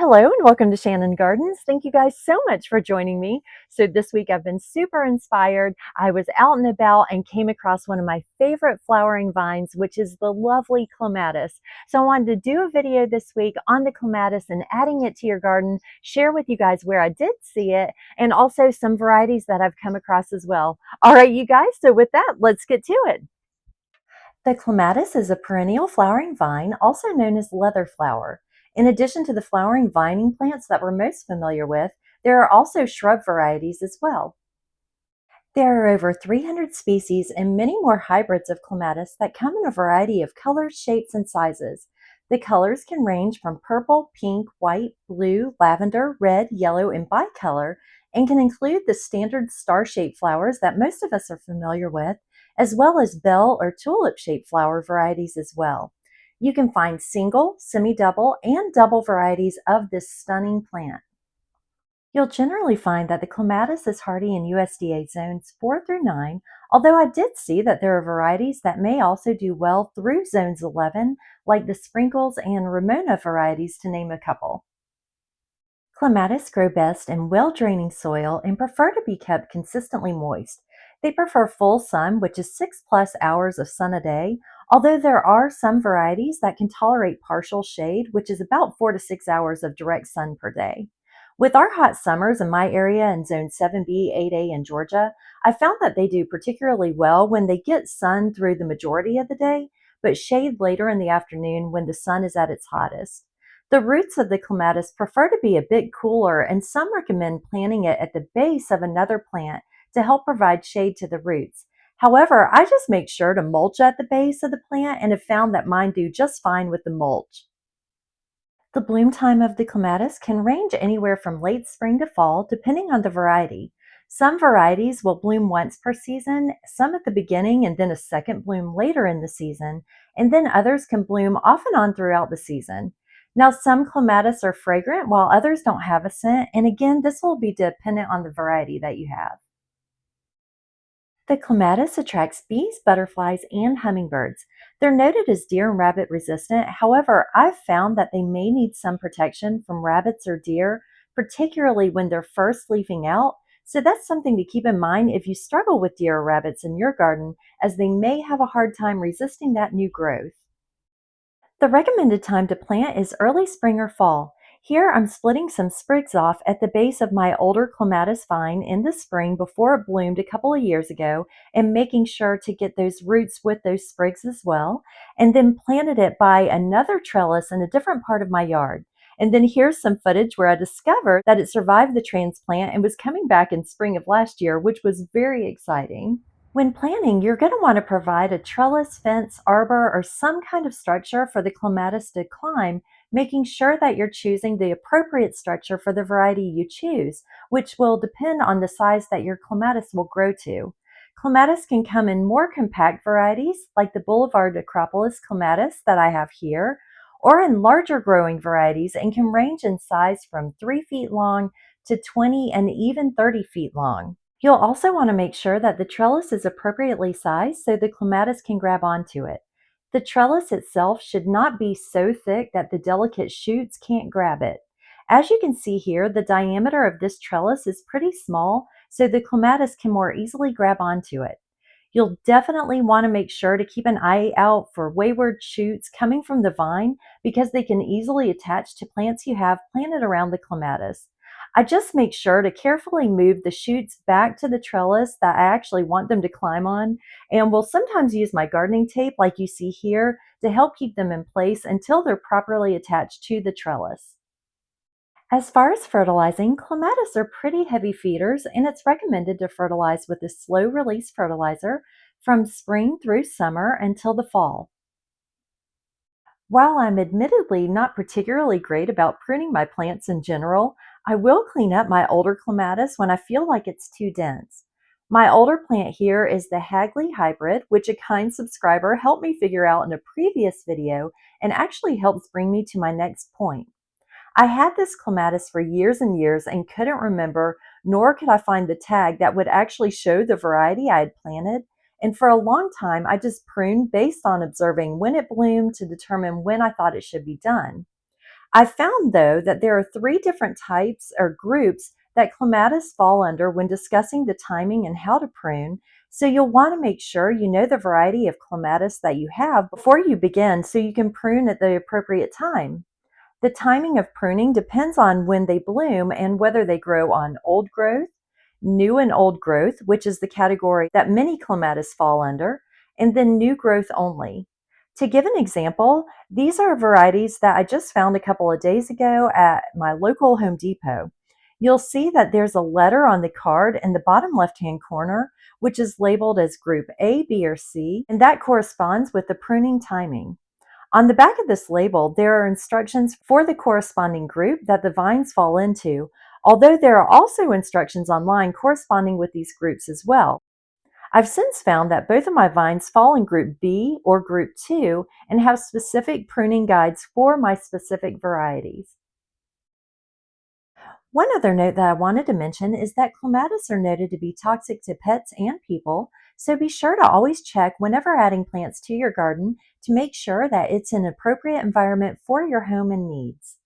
Hello and welcome to Shannon Gardens. Thank you guys so much for joining me. So this week I've been super inspired. I was out and about and came across one of my favorite flowering vines, which is the lovely Clematis. So I wanted to do a video this week on the Clematis and adding it to your garden, share with you guys where I did see it, and also some varieties that I've come across as well. All right, you guys, so with that, let's get to it. The clematis is a perennial flowering vine, also known as leatherflower. In addition to the flowering vining plants that we're most familiar with, there are also shrub varieties as well. There are over 300 species and many more hybrids of clematis that come in a variety of colors, shapes, and sizes. The colors can range from purple, pink, white, blue, lavender, red, yellow, and bicolor, and can include the standard star-shaped flowers that most of us are familiar with, as well as bell or tulip-shaped flower varieties as well. You can find single, semi-double, and double varieties of this stunning plant. You'll generally find that the clematis is hardy in USDA zones 4 through 9, although I did see that there are varieties that may also do well through zones 11, like the sprinkles and Ramona varieties, to name a couple. Clematis grow best in well-draining soil and prefer to be kept consistently moist. They prefer full sun, which is 6+ hours of sun a day, although there are some varieties that can tolerate partial shade, which is about 4 to 6 hours of direct sun per day. With our hot summers in my area in zone 7B, 8A in Georgia, I found that they do particularly well when they get sun through the majority of the day, but shade later in the afternoon when the sun is at its hottest. The roots of the clematis prefer to be a bit cooler, and some recommend planting it at the base of another plant to help provide shade to the roots. However, I just make sure to mulch at the base of the plant and have found that mine do just fine with the mulch. The bloom time of the clematis can range anywhere from late spring to fall, depending on the variety. Some varieties will bloom once per season, some at the beginning and then a second bloom later in the season, and then others can bloom off and on throughout the season. Now, some clematis are fragrant while others don't have a scent, and again, this will be dependent on the variety that you have. The clematis attracts bees, butterflies, and hummingbirds. They're noted as deer and rabbit resistant. However, I've found that they may need some protection from rabbits or deer, particularly when they're first leafing out. So that's something to keep in mind if you struggle with deer or rabbits in your garden, as they may have a hard time resisting that new growth. The recommended time to plant is early spring or fall. Here I'm splitting some sprigs off at the base of my older clematis vine in the spring before it bloomed a couple of years ago, and making sure to get those roots with those sprigs as well, and then planted it by another trellis in a different part of my yard. And then here's some footage where I discovered that it survived the transplant and was coming back in spring of last year, which was very exciting. When planting, you're going to want to provide a trellis, fence, arbor, or some kind of structure for the clematis to climb, making sure that you're choosing the appropriate structure for the variety you choose, which will depend on the size that your clematis will grow to. Clematis can come in more compact varieties, like the Boulevard Acropolis clematis that I have here, or in larger growing varieties and can range in size from 3 feet long to 20 and even 30 feet long. You'll also want to make sure that the trellis is appropriately sized so the clematis can grab onto it. The trellis itself should not be so thick that the delicate shoots can't grab it. As you can see here, the diameter of this trellis is pretty small, so the clematis can more easily grab onto it. You'll definitely want to make sure to keep an eye out for wayward shoots coming from the vine, because they can easily attach to plants you have planted around the clematis. I just make sure to carefully move the shoots back to the trellis that I actually want them to climb on, and will sometimes use my gardening tape like you see here to help keep them in place until they're properly attached to the trellis. As far as fertilizing, clematis are pretty heavy feeders, and it's recommended to fertilize with a slow release fertilizer from spring through summer until the fall. While I'm admittedly not particularly great about pruning my plants in general, I will clean up my older clematis when I feel like it's too dense. My older plant here is the Hagley hybrid, which a kind subscriber helped me figure out in a previous video and actually helps bring me to my next point. I had this clematis for years and years and couldn't remember, nor could I find the tag that would actually show the variety I had planted. And for a long time, I just pruned based on observing when it bloomed to determine when I thought it should be done. I found, though, that there are three different types or groups that clematis fall under when discussing the timing and how to prune, so you'll want to make sure you know the variety of clematis that you have before you begin so you can prune at the appropriate time. The timing of pruning depends on when they bloom and whether they grow on old growth, new and old growth, which is the category that many clematis fall under, and then new growth only. To give an example, these are varieties that I just found a couple of days ago at my local Home Depot. You'll see that there's a letter on the card in the bottom left-hand corner, which is labeled as Group A, B, or C, and that corresponds with the pruning timing. On the back of this label, there are instructions for the corresponding group that the vines fall into, although there are also instructions online corresponding with these groups as well. I've since found that both of my vines fall in Group B or Group 2 and have specific pruning guides for my specific varieties. One other note that I wanted to mention is that clematis are noted to be toxic to pets and people, so be sure to always check whenever adding plants to your garden to make sure that it's an appropriate environment for your home and needs.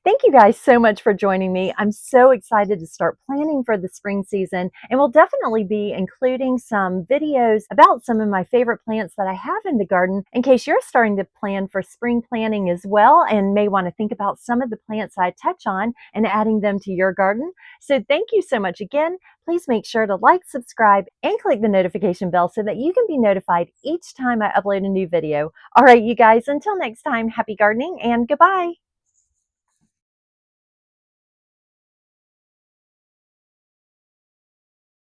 Thank you guys so much for joining me. I'm so excited to start planning for the spring season, and we'll definitely be including some videos about some of my favorite plants that I have in the garden in case you're starting to plan for spring planting as well and may want to think about some of the plants I touch on and adding them to your garden. So thank you so much again. Please make sure to like, subscribe, and click the notification bell so that you can be notified each time I upload a new video. All right, you guys, until next time, happy gardening and goodbye.